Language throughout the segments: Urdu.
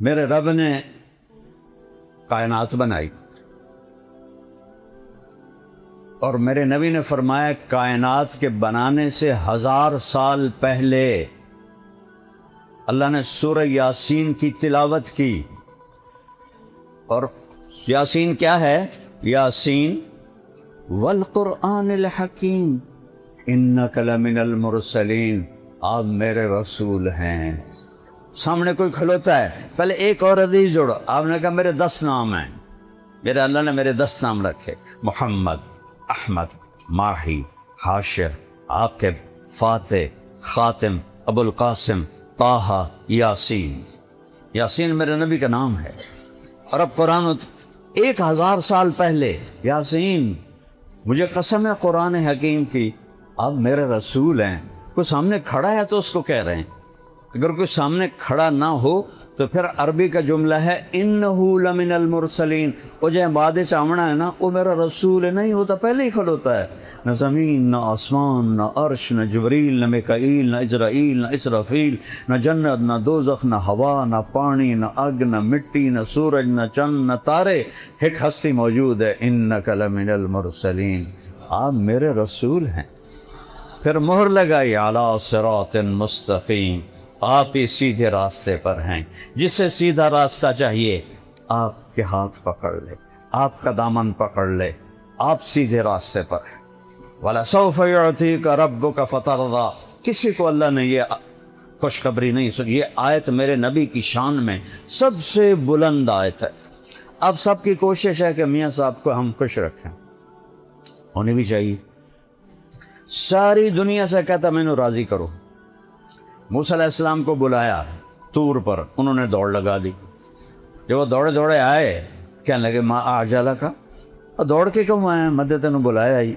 میرے رب نے کائنات بنائی اور میرے نبی نے فرمایا کائنات کے بنانے سے 1000 سال پہلے اللہ نے سورہ یاسین کی تلاوت کی. اور یاسین کیا ہے؟ یاسین والقرآن الحکیم انک لمن المرسلین، آپ میرے رسول ہیں. سامنے کوئی کھلوتا ہے، پہلے ایک اور حدیث جوڑو. آپ نے کہا میرے 10 نام ہیں، میرے اللہ نے میرے 10 نام رکھے: محمد، احمد، ماہی، حاشر، عاقب، فاتح، خاتم، ابو القاسم، طٰہٰ، یاسین. یاسین میرے نبی کا نام ہے. اور اب قرآن 1000 سال پہلے یاسین، مجھے قسم ہے قرآن حکیم کی، آپ میرے رسول ہیں. کوئی سامنے کھڑا ہے تو اس کو کہہ رہے ہیں. اگر کوئی سامنے کھڑا نہ ہو تو پھر عربی کا جملہ ہے انہو لمن المرسلین. وہ جو بعد چامنا ہے نا، وہ میرا رسول ہے. نہیں ہوتا پہلے ہی کھلوتا ہے. نہ زمین، نہ آسمان، نہ عرش، نہ جبریل، نہ میکائیل، نہ اجرائیل، نہ اسرافیل، نہ جنت، نہ دوزخ، نہ ہوا، نہ پانی، نہ اگ، نہ مٹی، نہ سورج، نہ چند، نہ تارے. ایک ہستی موجود ہے، انک لمن المرسلین، آپ میرے رسول ہیں. پھر مہر لگائی علی صراط مستقیم، آپ ہی سیدھے راستے پر ہیں. جسے سیدھا راستہ چاہیے آپ کے ہاتھ پکڑ لے، آپ کا دامن پکڑ لے، آپ سیدھے راستے پر ہیں. وَلَسَوْفَ يُعْطِيكَ رَبُّكَ فَتَرْضَىٰ. کسی کو اللہ نے یہ خوشخبری نہیں سنی. یہ آیت میرے نبی کی شان میں سب سے بلند آیت ہے. اب سب کی کوشش ہے کہ میاں صاحب کو ہم خوش رکھیں، ہونی بھی چاہیے. ساری دنیا سے کہتا میں نے راضی کرو. موسیٰ علیہ السلام کو بلایا طور پر، انہوں نے دوڑ لگا دی. جب وہ دوڑے دوڑے آئے کہنے لگے ما اعجلک، دوڑ کے کیوں آئے ہیں؟ مدد تینوں بلایا ہی.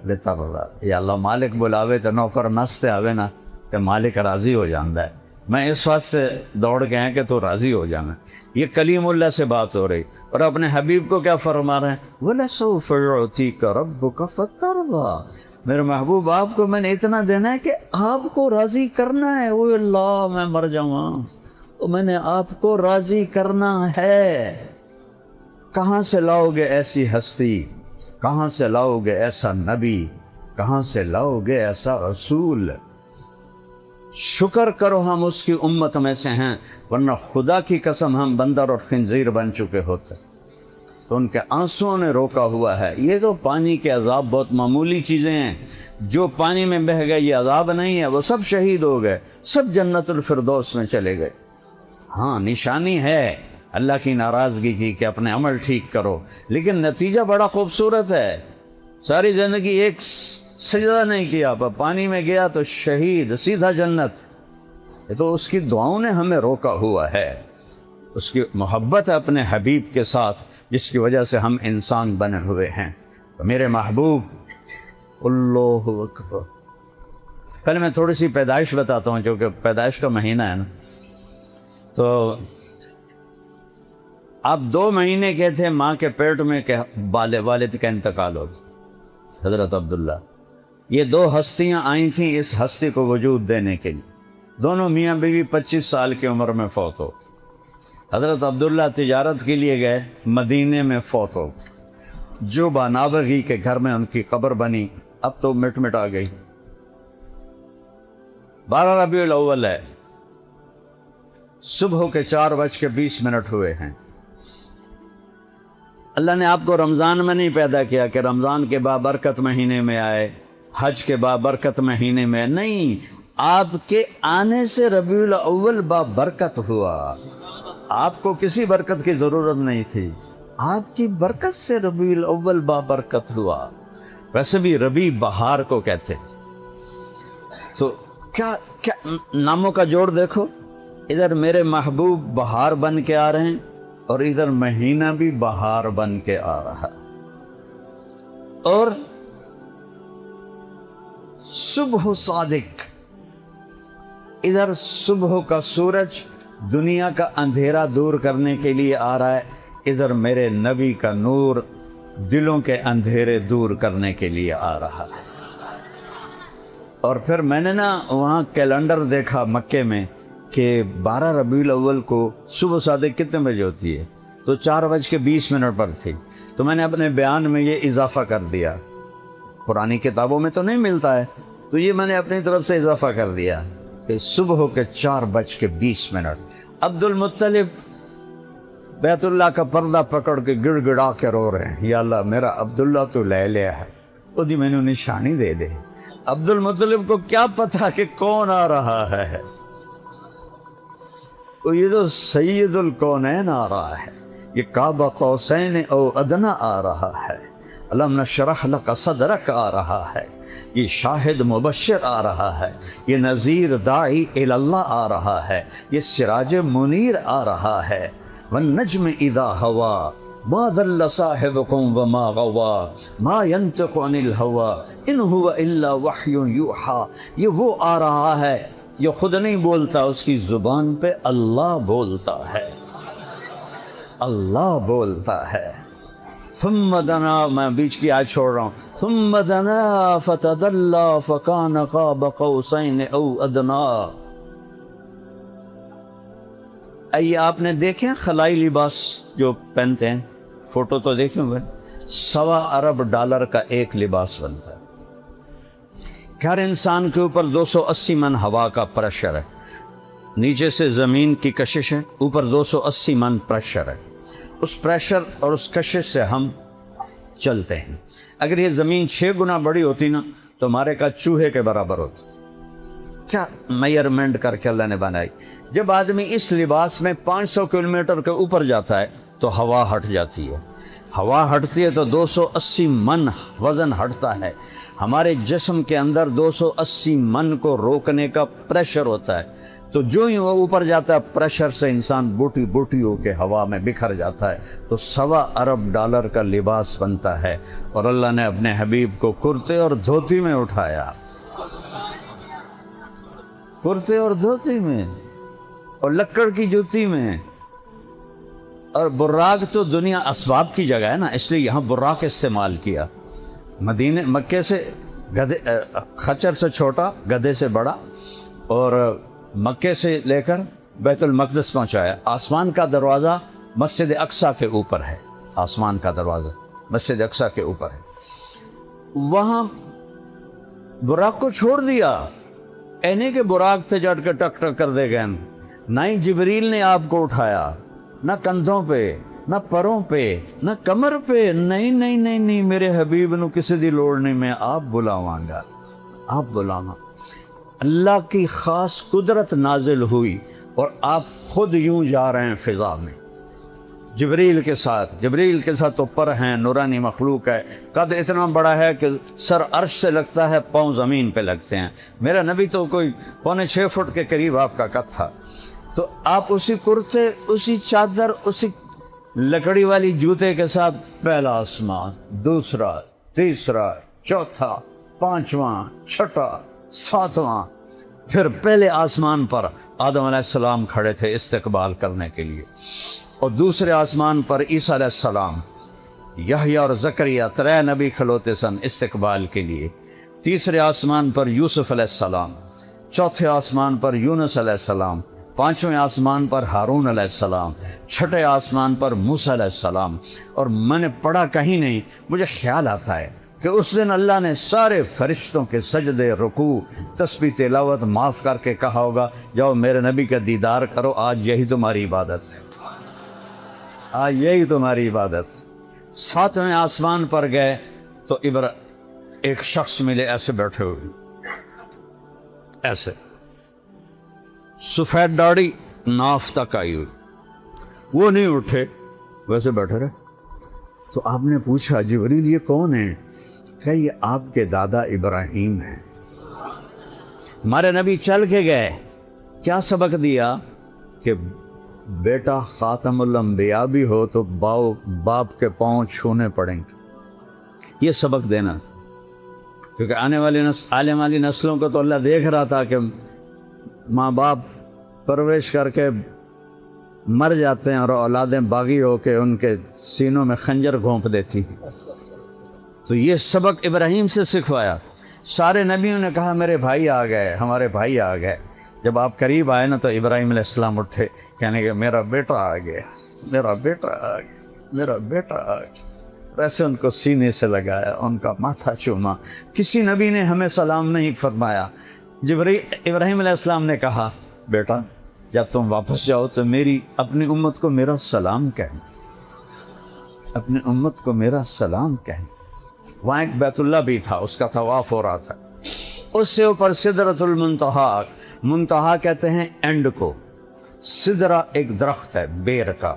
لترضى، یا اللہ مالک بلاوے تو نوکر نستے آوے نا تو مالک راضی ہو جاندہ ہے. میں اس واسطے دوڑ کے ہیں کہ تو راضی ہو جانا. یہ کلیم اللہ سے بات ہو رہی اور اپنے حبیب کو کیا فرما رہے ہیں؟ وَلَسَوْفَ يُعْطِيكَ رَبُّكَ فَتَرْضَىٰ. میرے محبوب آپ کو میں نے اتنا دینا ہے کہ آپ کو راضی کرنا ہے. او اللہ میں مر جاؤں، میں نے آپ کو راضی کرنا ہے. کہاں سے لاؤ گے ایسی ہستی؟ کہاں سے لاؤ گے ایسا نبی؟ کہاں سے لاؤ گے ایسا رسول؟ شکر کرو ہم اس کی امت میں سے ہیں، ورنہ خدا کی قسم ہم بندر اور خنزیر بن چکے ہوتے. تو ان کے آنسوؤں نے روکا ہوا ہے. یہ تو پانی کے عذاب بہت معمولی چیزیں ہیں. جو پانی میں بہہ گئے یہ عذاب نہیں ہے. وہ سب شہید ہو گئے، سب جنت الفردوس میں چلے گئے. ہاں نشانی ہے اللہ کی ناراضگی کی کہ اپنے عمل ٹھیک کرو، لیکن نتیجہ بڑا خوبصورت ہے. ساری زندگی ایک سجدہ نہیں کیا، پانی میں گیا تو شہید، سیدھا جنت. یہ تو اس کی دعاؤں نے ہمیں روکا ہوا ہے. اس کی محبت ہے اپنے حبیب کے ساتھ، جس کی وجہ سے ہم انسان بنے ہوئے ہیں. تو میرے محبوب، اللہ اکبر. پہلے میں تھوڑی سی پیدائش بتاتا ہوں، چونکہ پیدائش کا مہینہ ہے نا. تو آپ 2 مہینے کے تھے ماں کے پیٹ میں کہ والد کا انتقال ہو گیا، حضرت عبداللہ. یہ 2 ہستیاں آئی تھیں اس ہستی کو وجود دینے کے لیے. دونوں میاں بیوی 25 سال کی عمر میں فوت ہو. حضرت عبداللہ تجارت کے لیے گئے، مدینے میں فوت ہو. جو بانابغی کے گھر میں ان کی قبر بنی اب تو مٹ آ گئی. 12 ربیع الاول ہے، صبح کے 4:20 ہوئے ہیں. اللہ نے آپ کو رمضان میں نہیں پیدا کیا کہ رمضان کے بابرکت مہینے میں آئے، حج کے بابرکت مہینے میں نہیں. آپ کے آنے سے ربیع الاول بابرکت ہوا. آپ کو کسی برکت کی ضرورت نہیں تھی، آپ کی برکت سے ربیع الاول بابرکت ہوا. ویسے بھی ربیع بہار کو کہتے. تو کیا ناموں کا جوڑ دیکھو. ادھر میرے محبوب بہار بن کے آ رہے ہیں اور ادھر مہینہ بھی بہار بن کے آ رہا ہے. اور صبح صادق، ادھر صبح کا سورج دنیا کا اندھیرا دور کرنے کے لیے آ رہا ہے، ادھر میرے نبی کا نور دلوں کے اندھیرے دور کرنے کے لیے آ رہا ہے. اور پھر میں نے نا وہاں کیلنڈر دیکھا مکے میں کہ 12 ربیع الاول کو صبح صادق کتنے بجے ہوتی ہے؟ تو 4:20 پر تھی، تو میں نے اپنے بیان میں یہ اضافہ کر دیا، پرانی کتابوں میں تو نہیں ملتا ہے، تو یہ میں نے اپنی طرف سے اضافہ کر دیا کہ صبح کے 4:20۔ عبد المطلب بیت اللہ کا پردہ پکڑ کے گڑ گڑا کے رو رہے ہیں، یا اللہ میرا عبداللہ تو لے لیا ہے، ادھی میں نے نشانی دے دے۔ عبد المطلب کو کیا پتا کہ کون آ رہا ہے، یہ تو سید الکونین آ رہا ہے، یہ قاب قوسین او ادنی آ رہا ہے، علم نشرح لک صدرک آ رہا ہے، یہ شاہد مبشر آ رہا ہے، یہ نذیر داعی الی اللہ آ رہا ہے، یہ سراج منیر آ رہا ہے۔ والنجم اذا ہوا ما ضل صاحبکم وما غوا ما ينطق عن الهوى ان هو الا وحی یوحی، یہ وہ آ رہا ہے، یہ خود نہیں بولتا، اس کی زبان پہ اللہ بولتا ہے، اللہ بولتا ہے۔ ثم دنا، میں بیچ کی آیت چھوڑ رہا ہوں، ثم دنا فتدلی فکان قاب قوسین او ادنی۔ یہ آپ نے دیکھیں خلائی لباس جو پہنتے ہیں، فوٹو تو دیکھیں گے، $1.25 ارب کا ایک لباس بنتا ہے۔ ہر انسان کے اوپر 280 من ہوا کا پریشر ہے، نیچے سے زمین کی کشش ہے، اوپر 280 من پریشر ہے، اس پریشر اور اس کشش سے ہم چلتے ہیں۔ اگر یہ زمین 6 گنا بڑی ہوتی نا تو ہمارے کا چوہے کے برابر ہوتی۔ کیا میئرمنٹ کر کے اللہ نے بنائی۔ جب آدمی اس لباس میں 500 کلومیٹر کے اوپر جاتا ہے تو ہوا ہٹ جاتی ہے، ہوا ہٹتی ہے تو 280 من وزن ہٹتا ہے۔ ہمارے جسم کے اندر 280 من کو روکنے کا پریشر ہوتا ہے، تو جو ہی وہ اوپر جاتا ہے پریشر سے انسان بوٹی بوٹی ہو کے ہوا میں بکھر جاتا ہے، تو $1.25 ارب کا لباس بنتا ہے۔ اور اللہ نے اپنے حبیب کو کرتے اور دھوتی میں اٹھایا، کرتے اور دھوتی میں، اور لکڑ کی جوتی میں۔ اور براق تو دنیا اسباب کی جگہ ہے نا، اس لیے یہاں براق استعمال کیا۔ مدینے مکے سے گدھے، خچر سے چھوٹا، گدھے سے بڑا، اور مکے سے لے کر بیت المقدس پہنچایا۔ آسمان کا دروازہ مسجد اقصیٰ کے اوپر ہے، آسمان کا دروازہ مسجد اقصیٰ کے اوپر ہے، وہاں براق کو چھوڑ دیا۔ اینی کے براق سے جٹ کے ٹک ٹک کر دے گئے، نہ ہی جبریل نے آپ کو اٹھایا، نہ کندھوں پہ، نہ پروں پہ، نہ کمر پہ، نہیں نہیں نہیں نہیں، میرے حبیب نو کسی دی لوڑ نہیں، میں آپ بلاواں گا، آپ بلاواں۔ اللہ کی خاص قدرت نازل ہوئی اور آپ خود یوں جا رہے ہیں فضا میں جبریل کے ساتھ تو پر ہیں، نورانی مخلوق ہے، قد اتنا بڑا ہے کہ سر عرش سے لگتا ہے، پاؤں زمین پہ لگتے ہیں۔ میرا نبی تو کوئی 5.25 فٹ کے قریب آپ کا قد تھا، تو آپ اسی کرتے، اسی چادر، اسی لکڑی والی جوتے کے ساتھ پہلا آسمان، دوسرا، تیسرا، چوتھا، پانچواں، چھٹا، ساتواں، پھر پہلے آسمان پر آدم علیہ السلام کھڑے تھے استقبال کرنے کے لیے، اور دوسرے آسمان پر عیسیٰ علیہ السلام، یحییٰ اور زکریہ 3 نبی کھلوتے سن استقبال کے لیے۔ تیسرے آسمان پر یوسف علیہ السلام، چوتھے آسمان پر یونس علیہ السلام، 5ویں آسمان پر ہارون علیہ السلام، 6ٹھے آسمان پر موسیٰ علیہ السلام۔ اور میں نے پڑھا کہیں نہیں، مجھے خیال آتا ہے کہ اس دن اللہ نے سارے فرشتوں کے سجدے، رکوع، تسبیح، تلاوت معاف کر کے کہا ہوگا جاؤ میرے نبی کا دیدار کرو، آج یہی تمہاری عبادت ہے، آج یہی تمہاری عبادت۔ 7ویں آسمان پر گئے تو ایک شخص ملے ایسے بیٹھے ہوئے، ایسے سفید داڑھی ناف تک آئی ہوئی، وہ نہیں اٹھے، ویسے بیٹھے رہے۔ تو آپ نے پوچھا جبریل یہ کون ہے؟ کہ یہ آپ کے دادا ابراہیم ہیں۔ ہمارے نبی چل کے گئے، کیا سبق دیا کہ بیٹا خاتم الانبیاء بھی ہو تو باپ کے پاؤں چھونے پڑیں گے، یہ سبق دینا، کیونکہ آنے والی نسلوں کو تو اللہ دیکھ رہا تھا کہ ماں باپ پرورش کر کے مر جاتے ہیں اور اولادیں باغی ہو کے ان کے سینوں میں خنجر گھونپ دیتی ہیں، تو یہ سبق ابراہیم سے سکھوایا۔ سارے نبیوں نے کہا میرے بھائی آ گئے، ہمارے بھائی آ گئے، جب آپ قریب آئے نا تو ابراہیم علیہ السلام اٹھے، کہنے کہ میرا بیٹا آ گیا، میرا بیٹا آ گیا، میرا بیٹا آ گیا۔ ویسے ان کو سینے سے لگایا، ان کا ماتھا چوما۔ کسی نبی نے ہمیں سلام نہیں فرمایا۔ ابراہیم علیہ السلام نے کہا بیٹا جب تم واپس جاؤ تو میری اپنی امت کو میرا سلام کہنا، اپنی امت کو میرا سلام کہنا۔ وہاں ایک بیت اللہ بھی تھا، اس کا طواف ہو رہا تھا، اس سے اوپر سدرۃ المنتہا، منتہا کہتے ہیں اینڈ کو، سدرہ ایک درخت ہے بیر کا،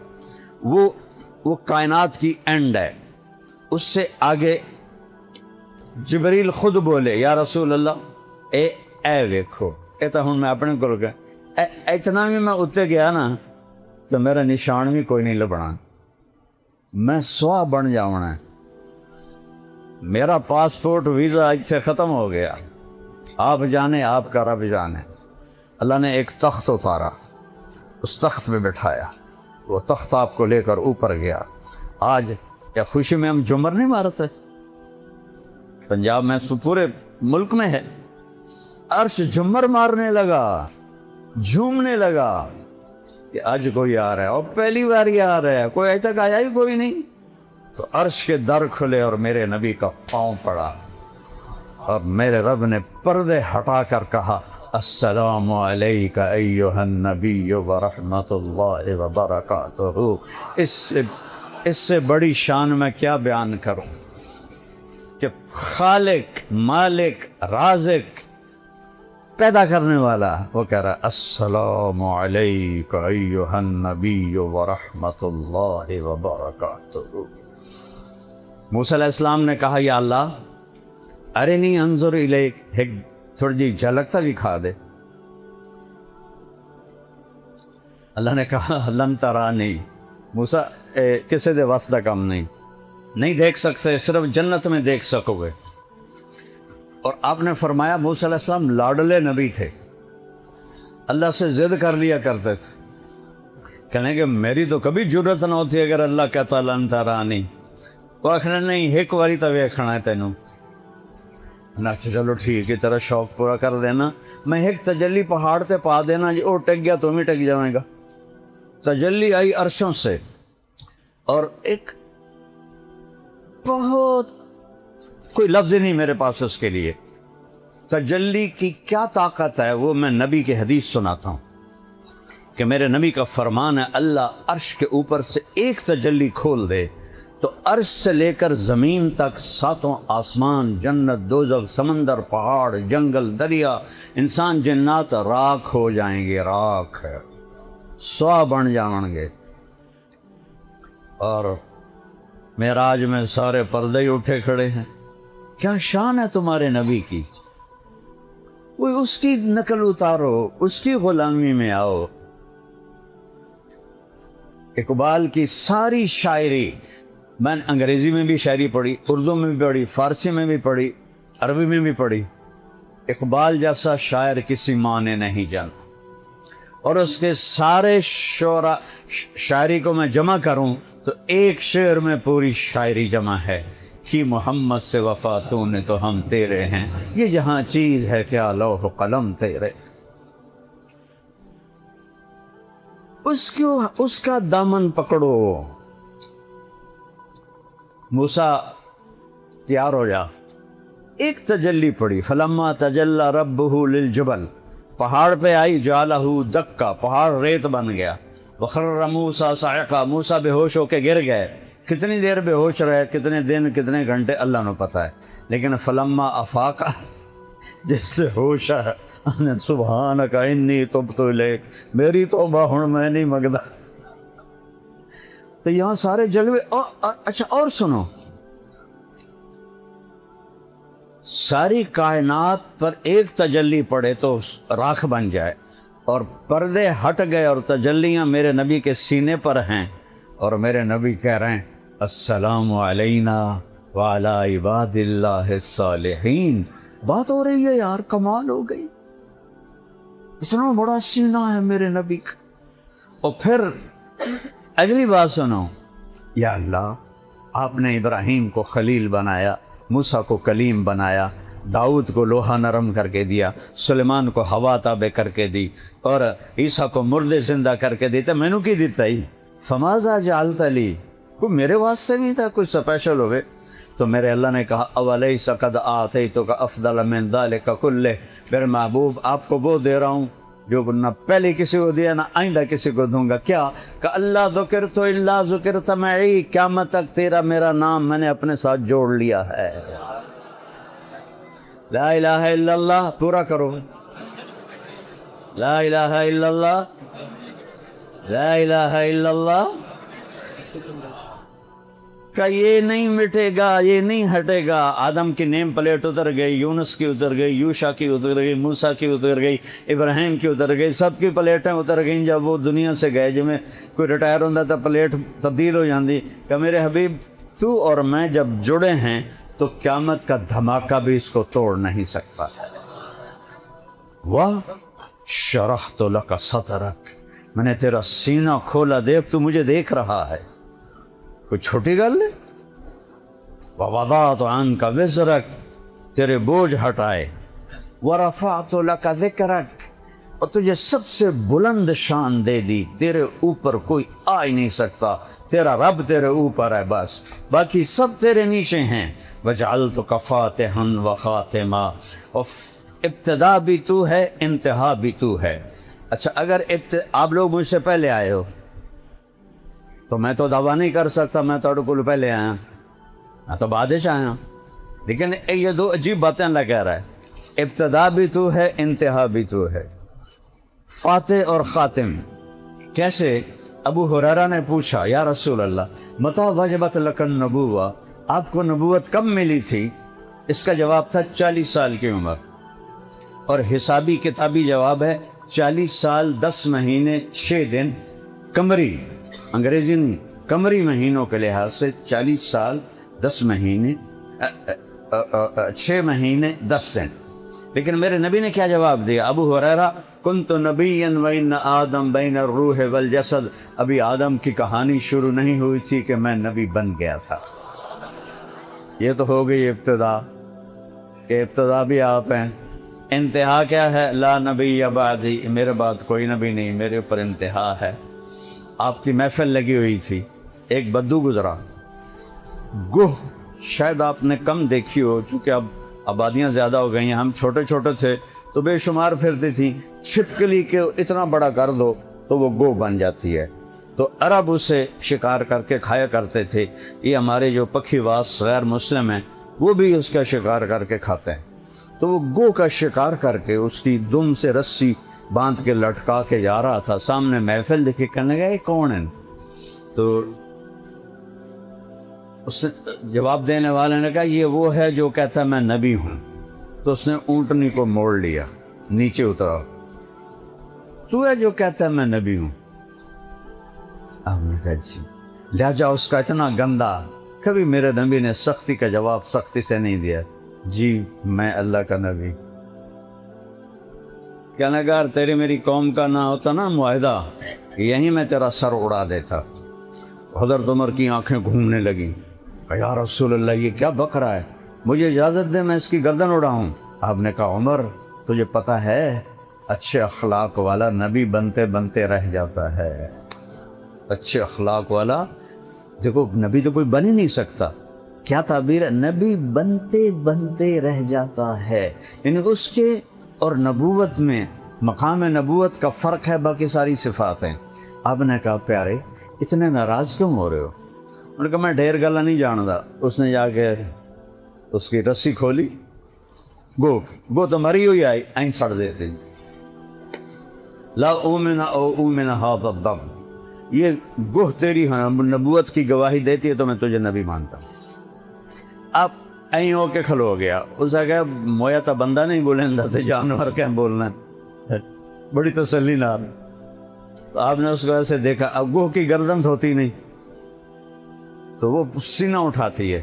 وہ کائنات کی اینڈ ہے۔ اس سے آگے جبریل خود بولے یا رسول اللہ اے ویکھو، اے تو ہن میں اپنے کو گیا، اتنا بھی میں اتنے گیا نا تو میرا نشان بھی کوئی نہیں لبنا، میں سوا بن جاؤنا ہے، میرا پاسپورٹ ویزا اتنے ختم ہو گیا۔ آپ جانے، آپ کا رب جانے۔ اللہ نے ایک تخت اتارا، اس تخت پہ بٹھایا، وہ تخت آپ کو لے کر اوپر گیا۔ آج یا خوشی میں ہم جمر نہیں مارتے، پنجاب میں پورے ملک میں ہے، عرش جمر مارنے لگا، جھومنے لگا کہ آج کوئی آ رہا ہے، اور پہلی بار ہی آ رہا ہے، کوئی اجے تک آیا ہی کوئی نہیں۔ تو عرش کے در کھلے اور میرے نبی کا پاؤں پڑا، اور میرے رب نے پردے ہٹا کر کہا السلام علیک ایھا النبی ورحمۃ اللہ وبرکاتہ۔ اس سے بڑی شان میں کیا بیان کروں کہ خالق، مالک، رازق، پیدا کرنے والا وہ کہہ رہا السلام علیک ایھا النبی ورحمۃ اللہ وبرکاتہ۔ موسیٰ علیہ السلام نے کہا یا اللہ ارنی انظر الیک، ایک تھوڑی جی جھلک تک دکھا دے۔ اللہ نے کہا لن ترانی، موسیٰ کسی دے واسطہ کم نہیں دیکھ سکتے، صرف جنت میں دیکھ سکو گے۔ اور آپ نے فرمایا موسیٰ علیہ السلام لاڈلے نبی تھے، اللہ سے ضد کر لیا کرتے تھے، کہنے کہ میری تو کبھی جرت نہ ہوتی اگر اللہ کہتا لن ترانی، وہ آخر نہیں ایک باری تو ویکھنا ہے تینوں۔ چلو ٹھیک ہے، تیرا شوق پورا کر دینا، میں ایک تجلی پہاڑ تے پا دینا جی، وہ ٹک گیا تو بھی ٹک جائے گا۔ تجلی آئی عرشوں سے، اور ایک بہت کوئی لفظ نہیں میرے پاس اس کے لیے، تجلی کی کیا طاقت ہے وہ میں نبی کی حدیث سناتا ہوں کہ میرے نبی کا فرمان ہے اللہ عرش کے اوپر سے ایک تجلی کھول دے تو عرش سے لے کر زمین تک ساتوں آسمان، جنت، دوزخ، سمندر، پہاڑ، جنگل، دریا، انسان، جنات راکھ ہو جائیں گے، راکھ ہے، سوا بن جائیں گے۔ اور معراج میں سارے پردے ہی اٹھے کھڑے ہیں، کیا شان ہے تمہارے نبی کی، وہ اس کی نقل اتارو، اس کی غلامی میں آؤ۔ اقبال کی ساری شاعری، میں نے انگریزی میں بھی شاعری پڑھی، اردو میں بھی پڑھی، فارسی میں بھی پڑھی، عربی میں بھی پڑھی، اقبال جیسا شاعر کسی ماں نے نہیں جانا۔ اور اس کے سارے شاعری کو میں جمع کروں تو ایک شعر میں پوری شاعری جمع ہے کہ محمد سے وفا تو نے تو ہم تیرے ہیں، یہ جہاں چیز ہے کیا لوح و قلم تیرے۔ اس کا دامن پکڑو۔ موسیٰ تیار ہو جا، ایک تجلی پڑی، فلما تجلی ربہ للجبل، پہاڑ پہ آئی، جعلہ دکا، پہاڑ ریت بن گیا، وخر موسیٰ صعقا، موسیٰ بے ہوش ہو کے گر گئے۔ کتنی دیر بے ہوش رہے، کتنے دن، کتنے گھنٹے، اللہ نے پتہ ہے، لیکن فلما افاقا، جس سے ہوش ہے، سبحانک انی تبت الیک، میری توبہ ہن میں نہیں منگدا۔ تو یہاں سارے جلوے۔ اچھا اور سنو، ساری کائنات پر ایک تجلی پڑے تو راکھ بن جائے، اور پردے ہٹ گئے اور تجلیاں میرے نبی کے سینے پر ہیں، اور میرے نبی کہہ رہے ہیں السلام علینا وعلی عباد اللہ الصالحین۔ بات ہو رہی ہے یار، کمال ہو گئی، اتنا بڑا سینہ ہے میرے نبی کا۔ اور پھر اگلی بات سنو، یا اللہ آپ نے ابراہیم کو خلیل بنایا، موسیٰ کو کلیم بنایا، داؤد کو لوہا نرم کر کے دیا، سلیمان کو ہوا تابع کر کے دی، اور عیسیٰ کو مردے زندہ کر کے دیتا، میں نے کی دیتا ہی فماذا جعلت لی، کوئی میرے واسطے نہیں تھا کوئی اسپیشل ہوئے؟ تو میرے اللہ نے کہا اولیس قد آتیتک افضل من ذلک کلہ، میرے محبوب آپ کو وہ دے رہا ہوں جو نہ پہلے کسی کو دیا نہ آئندہ کسی کو دوں گا۔ کیا کہ اللہ ذکرت الا ذکرت معی، قیامت تک تیرا میرا نام میں نے اپنے ساتھ جوڑ لیا ہے۔ لا الہ الا اللہ پورا کرو، لا الہ الا اللہ، لا الہ الا اللہ کا یہ نہیں مٹے گا، یہ نہیں ہٹے گا۔ آدم کی نیم پلیٹ اتر گئی، یونس کی اتر گئی، یوشا کی اتر گئی، موسیٰ کی اتر گئی، ابراہیم کی اتر گئی، سب کی پلیٹیں اتر گئیں جب وہ دنیا سے گئے۔ جب میں کوئی ریٹائر ہوتا تھا پلیٹ تبدیل ہو جاتی کہ میرے حبیب تو اور میں جب جڑے ہیں تو قیامت کا دھماکہ بھی اس کو توڑ نہیں سکتا۔ واہ شرحت لک صدرک، میں نے تیرا سینہ کھولا، دیکھ تو مجھے دیکھ رہا ہے، کوئی چھوٹی گل ہے۔ ووضعت عنک وزرک، تیرے بوجھ ہٹائے۔ ورفعت لک ذکرک، اور تجھے سب سے بلند شان دے دی، تیرے اوپر کوئی آ ہی نہیں سکتا، تیرا رب تیرے اوپر ہے بس، باقی سب تیرے نیچے ہیں۔ وجعلتک فاتحا وخاتما، اور ابتدا بھی تو ہے انتہا بھی تو ہے۔ اچھا اگر آپ لوگ مجھ سے پہلے آئے ہو تو میں تو دعویٰ نہیں کر سکتا میں تو کو پہلے آیا، میں تو بعد سے آیا، لیکن یہ دو عجیب باتیں اللہ کہہ رہا ہے، ابتدا بھی تو ہے انتہا بھی تو ہے۔ فاتح اور خاتم کیسے؟ ابو ہریرہ نے پوچھا یا رسول اللہ متى وجبت لک النبوہ، آپ کو نبوت کب ملی تھی؟ اس کا جواب تھا 40 سال کی عمر، اور حسابی کتابی جواب ہے 40 سال 10 مہینے 6 دن قمری، انگریزی نہیں، قمری مہینوں کے لحاظ سے 40 سال 10 مہینے 6 مہینے 10 دن۔ لیکن میرے نبی نے کیا جواب دیا؟ ابو ہریرہ کنت نبیا وان آدم بین الروح والجسد، ابھی آدم کی کہانی شروع نہیں ہوئی تھی کہ میں نبی بن گیا تھا۔ یہ تو ہو گئی ابتدا، کہ ابتدا بھی آپ ہیں، انتہا کیا ہے؟ لا نبی بعدی، میرے بعد کوئی نبی نہیں، میرے اوپر انتہا ہے۔ آپ کی محفل لگی ہوئی تھی، ایک بدو گزرا، گوہ شاید آپ نے کم دیکھی ہو، چونکہ اب آبادیاں زیادہ ہو گئی ہیں، ہم چھوٹے چھوٹے تھے تو بے شمار پھرتی تھیں، چھپکلی کے اتنا بڑا کر دو تو وہ گوہ بن جاتی ہے، تو عرب اسے شکار کر کے کھایا کرتے تھے۔ یہ ہمارے جو پکھی واس غیر مسلم ہیں وہ بھی اس کا شکار کر کے کھاتے ہیں۔ تو وہ گوہ کا شکار کر کے اس کی دم سے رسی باندھ کے لٹکا کے جا رہا تھا، سامنے محفل دیکھی، کہنے لگا یہ کون ہے؟ تو اس نے جواب دینے والے نے کہا یہ وہ ہے جو کہتا ہے میں نبی ہوں۔ تو اس نے اونٹنی کو موڑ لیا، نیچے اترا، تو ہے جو کہتا ہے میں نبی ہوں؟ آپ نے کہا جی۔ لہجہ اس کا اتنا گندا، کبھی میرے نبی نے سختی کا جواب سختی سے نہیں دیا، جی میں اللہ کا نبی۔ کہنے لگا تیری میری قوم کا نہ ہوتا نا معاہدہ، یہیں میں تیرا سر اڑا دیتا۔ حضرت عمر کی آنکھیں گھومنے لگیں، یا رسول اللہ یہ کیا بک رہا ہے، مجھے اجازت دے میں اس کی گردن اڑاؤں۔ آپ نے کہا عمر تجھے پتہ ہے اچھے اخلاق والا نبی بنتے بنتے رہ جاتا ہے، اچھے اخلاق والا، دیکھو نبی تو کوئی بن ہی نہیں سکتا، کیا تعبیر ہے، نبی بنتے بنتے رہ جاتا ہے، یعنی اس کے اور نبوت میں مقام نبوت کا فرق ہے، باقی ساری صفات ہیں۔ آپ نے کہا پیارے اتنے ناراض کیوں ہو رہے ہو؟ انہوں نے کہا میں ڈھیر گلا نہیں جانتا۔ اس نے جا کے اس کی رسی کھولی، گو تو مری ہوئی آئی، این سڑ دیتے، لا اومن او اومن ھذا الدم، یہ گوہ تیری نبوت کی گواہی دیتی ہے تو میں تجھے نبی مانتا ہوں۔ اب این ہو کے کھلو گیا، اس نے کہا مویا تا بندہ نہیں بولیں تھے، جانور کیا بولنا ہے، بڑی تسلی نہ۔ تو آپ نے اس کو ایسے دیکھا، اب گوہ کی گردن ہوتی نہیں تو وہ سینہ اٹھاتی ہے۔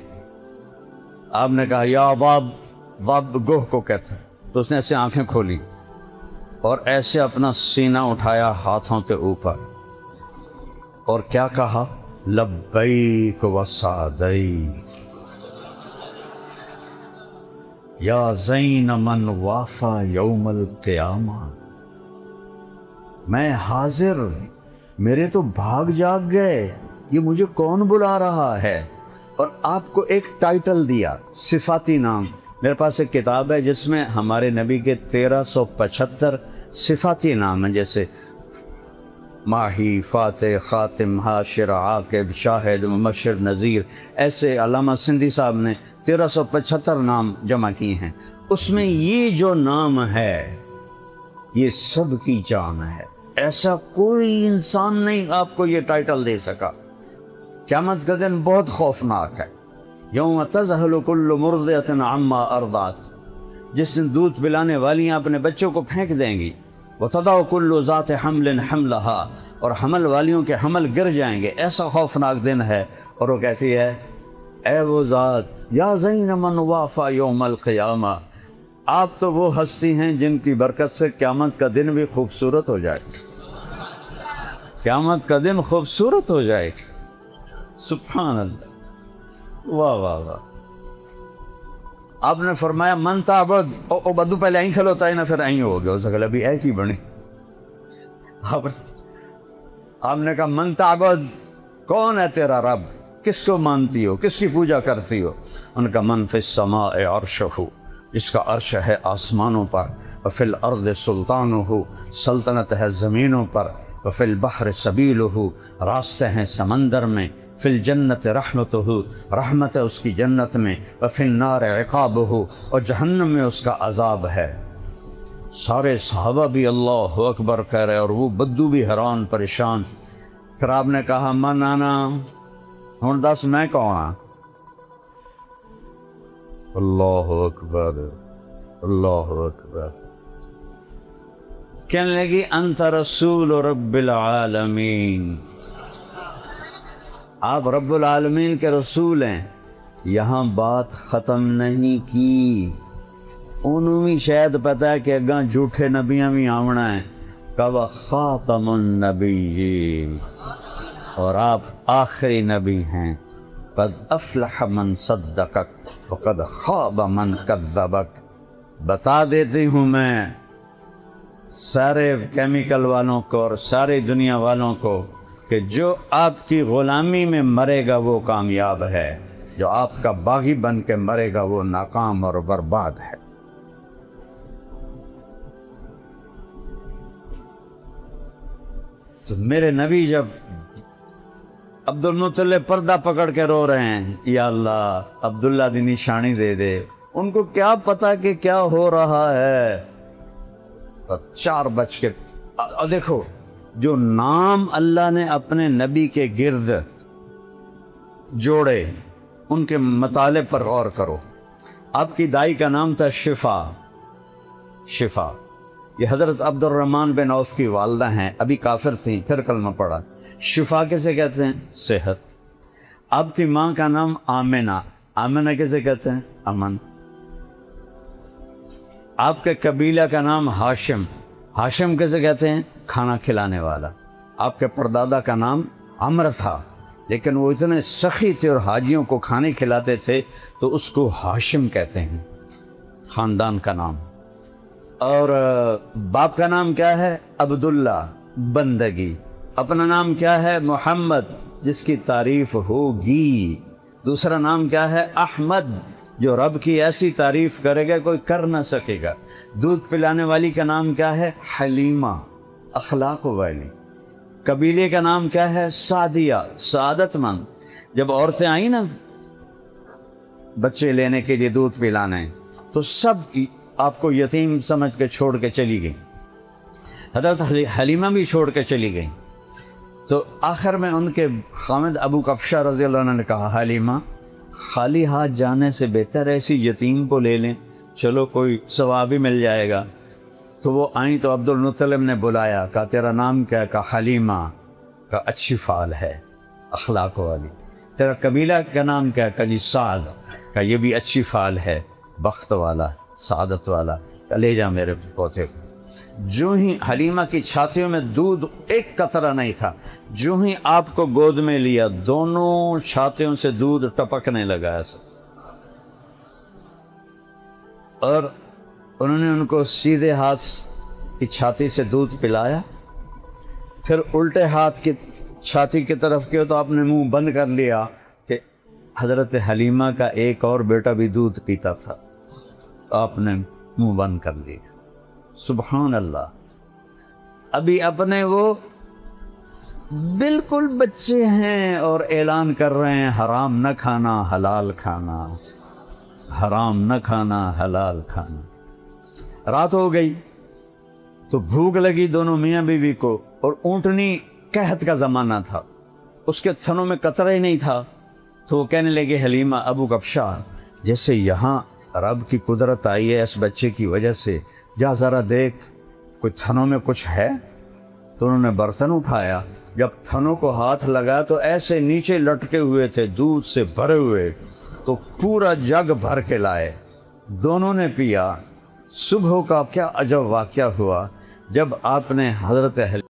آپ نے کہا یا واب، واب گوہ کو کہتا ہے، تو اس نے ایسے آنکھیں کھولی اور ایسے اپنا سینہ اٹھایا ہاتھوں کے اوپر، اور کیا کہا، لبیک و سعدیک، یا زین من وافا یوم القیامہ، میں حاضر، میرے تو بھاگ جاگ گئے، یہ مجھے کون بلا رہا ہے؟ اور آپ کو ایک ٹائٹل دیا، صفاتی نام۔ میرے پاس ایک کتاب ہے جس میں ہمارے نبی کے 1375 صفاتی نام ہیں، جیسے ماہی، فاتح، خاتم، حاشر، عاقب، شاہد، مبشر، نذیر، ایسے علامہ سندھی صاحب نے 1375 نام جمع کیے ہیں۔ اس میں یہ جو نام ہے یہ سب کی جان ہے، ایسا کوئی انسان نہیں آپ کو یہ ٹائٹل دے سکا۔ قیامت کا دن بہت خوفناک ہے، یوم تذہل کل مرضعۃ عما ارضعت، جس دن دودھ پلانے والیاں اپنے بچوں کو پھینک دیں گی، وتضع کل ذات حمل حملہا، اور حمل والیوں کے حمل گر جائیں گے، ایسا خوفناک دن ہے۔ اور وہ کہتی ہے اے وہ ذات، یا زین من وافا یوم القیامہ، آپ تو وہ ہستی ہیں جن کی برکت سے قیامت کا دن بھی خوبصورت ہو جائے، قیامت کا دن خوبصورت ہو جائے۔ سبحان اللہ، واہ واہ واہ۔ آپ نے فرمایا من تعبد، او بدو پہلے این کھلوتا ہے نا، پھر این ہو گیا، اس سے ابھی ایک ہی بنی۔ آپ نے کہا من تعبد، کون ہے تیرا رب، کس کو مانتی ہو، کس کی پوجا کرتی ہو؟ ان کا من فی السماء عرشہ، جس کا عرش ہے آسمانوں پر، وفی الارض سلطانہ، سلطنت ہے زمینوں پر، وفی البحر سبیلہ، راستے ہیں سمندر میں، فی الجنت رحمتہ، رحمت ہے اس کی جنت میں، وفی النار عقابہ، اور جہنم میں اس کا عذاب ہے۔ سارے صحابہ بھی اللہ اکبر کہہ رہے، اور وہ بدو بھی حیران پریشان۔ پھر آپ نے کہا من انا، ہن دس میں کون ہاں؟ اللہ اکبر، اللہ اکبر۔ کہنے لگی انت رسول رب العالمین، آپ رب العالمین کے رسول ہیں۔ یہاں بات ختم نہیں کی، انہوں بھی شاید پتہ ہے کہ اگاں جھوٹے نبیاں بھی آونا ہے، کہ خاتم النبیین، اور آپ آخری نبی ہیں۔ قد افلح من صدقک وقد خاب من کذبک۔ بتا دیتی ہوں میں سارے کیمیکل والوں کو اور ساری دنیا والوں کو کہ جو آپ کی غلامی میں مرے گا وہ کامیاب ہے، جو آپ کا باغی بن کے مرے گا وہ ناکام اور برباد ہے۔ تو میرے نبی جب عبد المطلب پردہ پکڑ کے رو رہے ہیں، یا اللہ عبداللہ دی نشانی دے دے، ان کو کیا پتا کہ کیا ہو رہا ہے۔ 4 بج کے، اور دیکھو جو نام اللہ نے اپنے نبی کے گرد جوڑے ان کے مطالب پر غور کرو۔ آپ کی دائی کا نام تھا شفا، شفا، یہ حضرت عبد الرحمن بن عوف کی والدہ ہیں، ابھی کافر تھیں پھر کلمہ پڑھا۔ شفا کیسے کہتے ہیں؟ صحت۔ آپ کی ماں کا نام آمنہ، آمنہ کیسے کہتے ہیں؟ امن۔ آپ کے قبیلہ کا نام ہاشم، ہاشم کیسے کہتے ہیں؟ کھانا کھلانے والا۔ آپ کے پردادا کا نام عمرو تھا، لیکن وہ اتنے سخی تھے اور حاجیوں کو کھانے کھلاتے تھے تو اس کو ہاشم کہتے ہیں، خاندان کا نام۔ اور باپ کا نام کیا ہے؟ عبداللہ، بندگی۔ اپنا نام کیا ہے؟ محمد، جس کی تعریف ہوگی۔ دوسرا نام کیا ہے؟ احمد، جو رب کی ایسی تعریف کرے گا کوئی کر نہ سکے گا۔ دودھ پلانے والی کا نام کیا ہے؟ حلیمہ، اخلاق والی۔ قبیلے کا نام کیا ہے؟ سعدیہ، سعادت مند۔ جب عورتیں آئیں نا بچے لینے کے لیے دودھ پلانے، تو سب آپ کو یتیم سمجھ کے چھوڑ کے چلی گئی۔ حضرت حلیمہ بھی چھوڑ کے چلی گئی۔ تو آخر میں ان کے خامد ابو کبشہ رضی اللہ عنہ نے کہا حلیمہ خالی ہاتھ جانے سے بہتر ہے اسی یتیم کو لے لیں، چلو کوئی ثواب بھی مل جائے گا۔ تو وہ آئیں تو عبد المطلب نے بلایا، کہا تیرا نام کیا ہے؟ کہا حلیمہ۔ کہا اچھی فعال ہے، اخلاق والی۔ تیرا قبیلہ کا نام کیا ہے؟ کہا جی سعد۔ کہا یہ بھی اچھی فعال ہے، بخت والا، سعادت والا۔ کہا لے جا میرے پوتے کو۔ جو ہی حلیمہ کی چھاتیوں میں دودھ ایک قطرہ نہیں تھا، جو ہی آپ کو گود میں لیا دونوں چھاتیوں سے دودھ ٹپکنے لگا ایسا۔ اور انہوں نے ان کو سیدھے ہاتھ کی چھاتی سے دودھ پلایا، پھر الٹے ہاتھ کی چھاتی کی طرف کیا تو آپ نے منہ بند کر لیا کہ حضرت حلیمہ کا ایک اور بیٹا بھی دودھ پیتا تھا، آپ نے منہ بند کر لیا۔ سبحان اللہ۔ ابھی اپنے وہ بالکل بچے ہیں اور اعلان کر رہے ہیں حرام نہ کھانا حلال کھانا، حرام نہ کھانا حلال کھانا۔ رات ہو گئی تو بھوک لگی دونوں میاں بیوی کو، اور اونٹنی قحط کا زمانہ تھا، اس کے تھنوں میں قطرہ ہی نہیں تھا، تو وہ کہنے لگے حلیمہ ابو کبشہ جیسے یہاں رب کی قدرت آئی ہے اس بچے کی وجہ سے، جا ذرا دیکھ کوئی تھنوں میں کچھ ہے۔ تو انہوں نے برتن اٹھایا، جب تھنوں کو ہاتھ لگایا تو ایسے نیچے لٹکے ہوئے تھے دودھ سے بھرے ہوئے، تو پورا جگ بھر کے لائے، دونوں نے پیا۔ صبح کا کیا عجب واقعہ ہوا جب آپ نے حضرت